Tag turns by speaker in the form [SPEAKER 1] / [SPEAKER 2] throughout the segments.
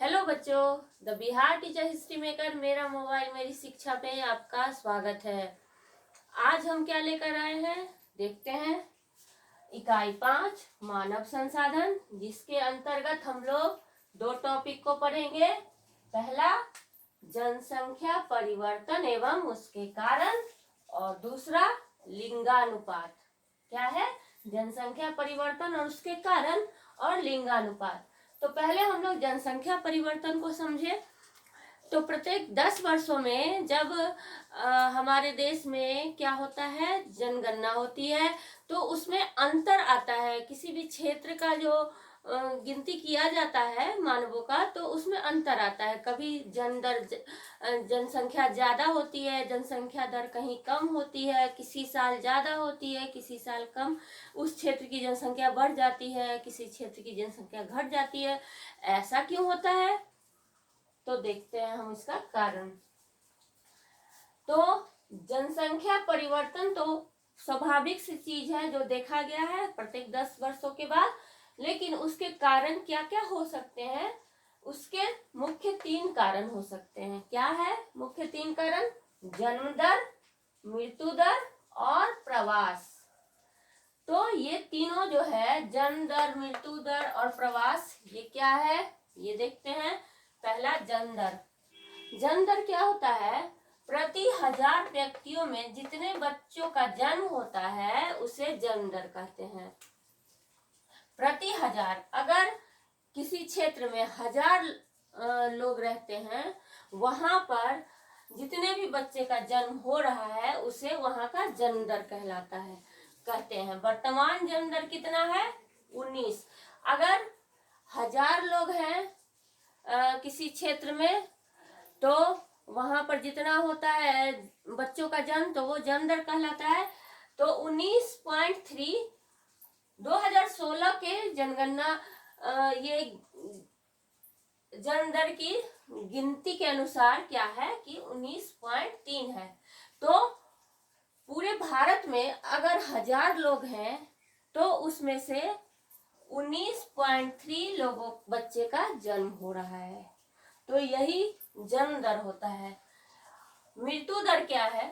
[SPEAKER 1] Hello बच्चों, the Bihar teacher history maker मेरा mobile मेरी शिक्षा पे आपका स्वागत है। आज हम क्या लेकर आए हैं देखते हैं। इकाई 5 मानव संसाधन, जिसके अंतर्गत हम लोग दो टॉपिक को पढ़ेंगे। पहला जनसंख्या परिवर्तन एवं उसके कारण, और दूसरा लिंगानुपात। क्या है? जनसंख्या परिवर्तन और उसके कारण और लिंगानुपात। तो पहले हम लोग जनसंख्या परिवर्तन को समझे। तो प्रत्येक 10 वर्षों में जब हमारे देश में क्या होता है, जनगणना होती है, तो उसमें अंतर आता है। किसी भी क्षेत्र का जो गिनती किया जाता है मानवों का, तो उसमें अंतर आता है। कभी जनसंख्या ज्यादा होती है, जनसंख्या दर कहीं कम होती है, किसी साल ज्यादा होती है, किसी साल कम। उस क्षेत्र की जनसंख्या बढ़ जाती है, किसी क्षेत्र की जनसंख्या घट जाती है। ऐसा क्यों होता है? तो देखते हैं हम इसका कारण। तो जनसंख्या परिवर्तन तो स्वाभाविक सी चीज है जो देखा गया है प्रत्येक 10 वर्षों के बाद। लेकिन उसके कारण क्या क्या हो सकते हैं? उसके मुख्य 3 कारण हो सकते हैं। क्या है मुख्य 3 कारण? जन्म दर, मृत्यु दर और प्रवास। तो ये तीनों जो है, जन्म दर, मृत्यु दर और प्रवास, ये क्या है ये देखते हैं। पहला जन्म दर। जन्म दर क्या होता है? प्रति 1000 व्यक्तियों में जितने बच्चों का जन्म होता है उसे जन्म दर कहते हैं। प्रति 1000, अगर किसी क्षेत्र में 1000 लोग रहते हैं, वहां पर जितने भी बच्चे का जन्म हो रहा है उसे वहां का जन्म दर कहते हैं। वर्तमान जन्म दर कितना है? 19। अगर 1000 लोग हैं किसी क्षेत्र में, तो वहां पर जितना होता है बच्चों का जन्म, तो वो जन्म दर कहलाता है। तो 19.3 2016 के जनगणना ये जन्म दर की गिनती के अनुसार क्या है कि 19.3 है। तो पूरे भारत में अगर 1000 लोग हैं तो उसमें से 19.3 लोगों बच्चे का जन्म हो रहा है। तो यही जन्म दर होता है। मृत्यु दर क्या है?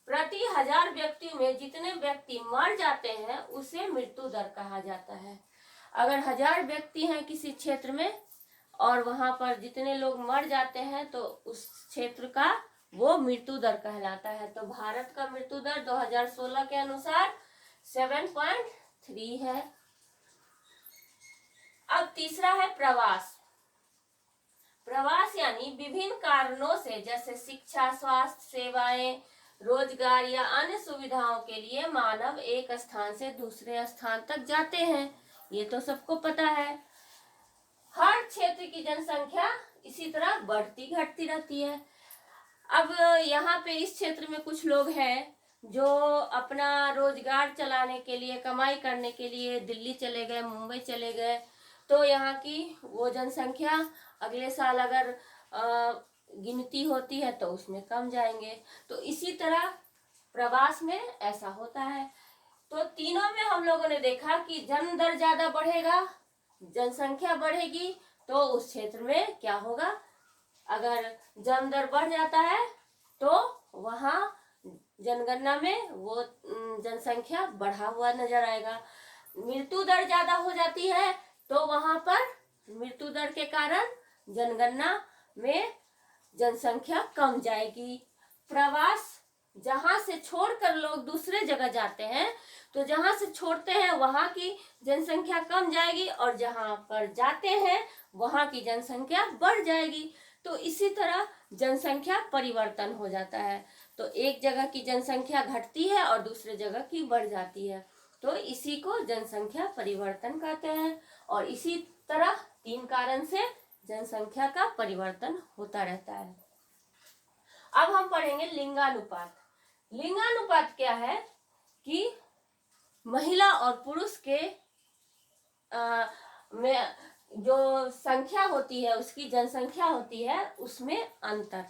[SPEAKER 1] प्रति 1000 व्यक्तियों में जितने व्यक्ति मर जाते हैं उसे मृत्यु दर कहा जाता है। अगर 1000 व्यक्ति हैं किसी क्षेत्र में और वहां पर जितने लोग मर जाते हैं, तो उस क्षेत्र का वो मृत्यु दर कहलाता है। तो भारत का मृत्यु दर 2016 के अनुसार 7.3 है। अब तीसरा है प्रवास। प्रवास यानी विभिन्न कारणों से, जैसे शिक्षा, स्वास्थ्य सेवाएं, रोजगार या अन्य सुविधाओं के लिए मानव एक स्थान से दूसरे स्थान तक जाते हैं। ये तो सबको पता है। हर क्षेत्र की जनसंख्या इसी तरह बढ़ती घटती रहती है। अब यहाँ पे इस क्षेत्र में कुछ लोग हैं जो अपना रोजगार चलाने के लिए, कमाई करने के लिए दिल्ली चले गए, मुंबई चले गए, तो यहाँ की वो जनसंख्या अगले साल अगर गिनती होती है तो उसमें कम जाएंगे। तो इसी तरह प्रवास में ऐसा होता है। तो तीनों में हम लोगों ने देखा कि जन्म दर ज्यादा बढ़ेगा, जनसंख्या बढ़ेगी, तो उस क्षेत्र में क्या होगा? अगर जन्म दर बढ़ जाता है तो वहां जनगणना में वो जनसंख्या बढ़ा हुआ नजर आएगा। मृत्यु दर ज्यादा हो जाती है तो वहां पर मृत्यु दर के कारण जनगणना में जनसंख्या कम जाएगी। प्रवास, जहां से छोड़कर लोग दूसरे जगह जाते हैं, तो जहां से छोड़ते हैं वहां की जनसंख्या कम जाएगी, और जहां पर जाते हैं वहां की जनसंख्या बढ़ जाएगी। तो इसी तरह जनसंख्या परिवर्तन हो जाता है। तो एक जगह की जनसंख्या घटती है और दूसरे जगह की बढ़ जाती है। तो इसी को जनसंख्या परिवर्तन कहते हैं। और इसी तरह 3 कारण से जनसंख्या का परिवर्तन होता रहता है। अब हम पढ़ेंगे लिंगानुपात। लिंगानुपात क्या है कि महिला और पुरुष के में जो संख्या होती है, उसकी जनसंख्या होती है, उसमें अंतर।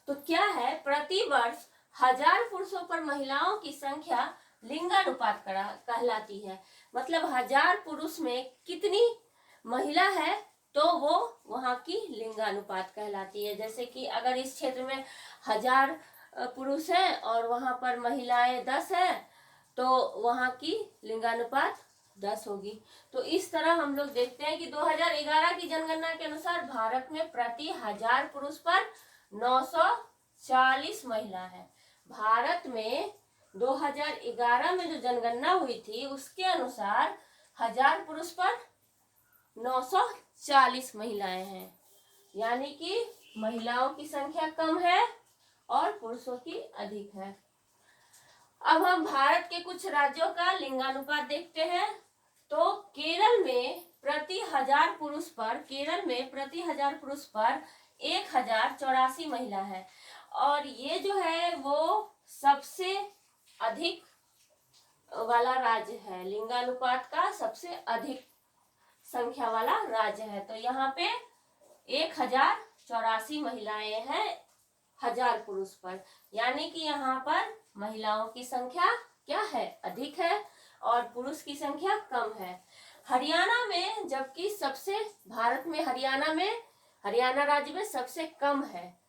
[SPEAKER 1] तो क्या है? प्रति वर्ष 1000 पुरुषों पर महिलाओं की संख्या लिंगानुपात कहलाती है। मतलब 1000 पुरुष में कितनी महिला है तो वो वहाँ की लिंगानुपात कहलाती है। जैसे कि अगर इस क्षेत्र में 1000 पुरुष हैं और वहाँ पर महिलाएं 10 है, तो वहाँ की लिंगानुपात 10 होगी। तो इस तरह हम लोग देखते हैं कि 2011 की जनगणना के अनुसार भारत में प्रति 1000 पुरुष पर 940 महिला है। भारत में 2011 में जो जनगणना हुई थी उसके अनुसार 1000 पुरुष पर 940 महिलाएं हैं, यानी कि महिलाओं की संख्या कम है और पुरुषों की अधिक है। अब हम भारत के कुछ राज्यों का लिंगानुपात देखते हैं। तो केरल में प्रति 1000 पुरुष पर 1084 महिला है, और ये जो है वो सबसे अधिक वाला राज्य है, लिंगानुपात का सबसे अधिक संख्या वाला राज्य है। तो यहाँ पे 1084 महिलाएं हैं 1000 पुरुष पर, यानी कि यहाँ पर महिलाओं की संख्या क्या है, अधिक है, और पुरुष की संख्या कम है। हरियाणा में जबकि हरियाणा राज्य में सबसे कम है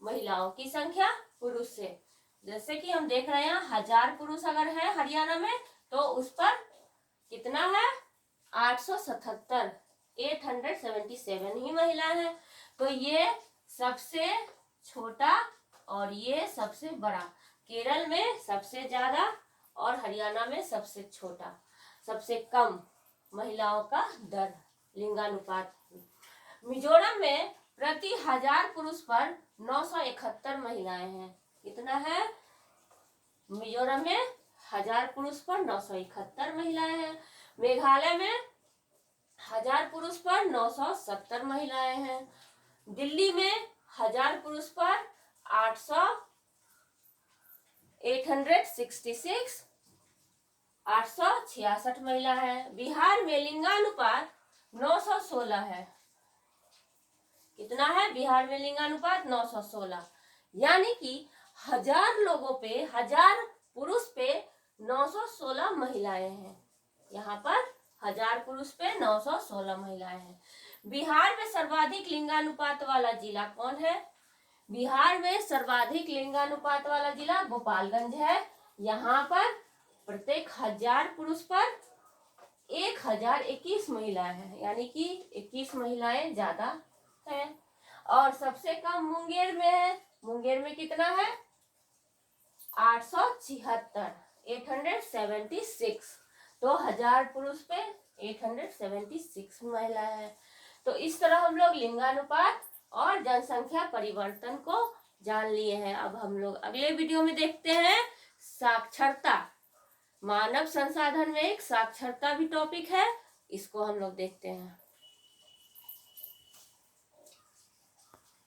[SPEAKER 1] महिलाओं की संख्या पुरुष से। जैसे कि हम देख रहे हैं 1000 पुरुष अगर है हरियाणा में, तो उस पर कितना है, 877 ही महिला है। तो ये सबसे छोटा और ये सबसे बड़ा, केरल में सबसे ज्यादा और हरियाणा में सबसे छोटा, सबसे कम महिलाओं का दर लिंगानुपात। मिजोरम में प्रति 1000 पुरुष पर 971 महिलाएं हैं। कितना है, मिजोरम में 1000 पुरुष पर 971 महिलाएं हैं। मेघालय में 1000 पुरुष पर 970 महिलाएं हैं। दिल्ली में 1000 पुरुष पर 866 महिला है। बिहार में लिंगानुपात 916 है। कितना है, बिहार में लिंगानुपात 916, यानी कि 1000 लोगों पे 1000 पुरुष पे 916 महिलाएं हैं। यहाँ पर 1000 पुरुष पे 916 महिलाएं हैं। बिहार में सर्वाधिक लिंगानुपात वाला जिला कौन है? बिहार में सर्वाधिक लिंगानुपात वाला जिला गोपालगंज है। यहाँ पर प्रत्येक 1000 पुरुष पर 1021 महिलाएं हैं, यानी कि 21 महिलाएं ज्यादा है। और सबसे कम मुंगेर में है। मुंगेर में कितना है, 876। तो 1000 पुरुष पे 876 महिला है। तो इस तरह हम लोग लिंगानुपात और जनसंख्या परिवर्तन को जान लिए हैं। अब हम लोग अगले वीडियो में देखते हैं साक्षरता। मानव संसाधन में एक साक्षरता भी टॉपिक है, इसको हम लोग देखते हैं।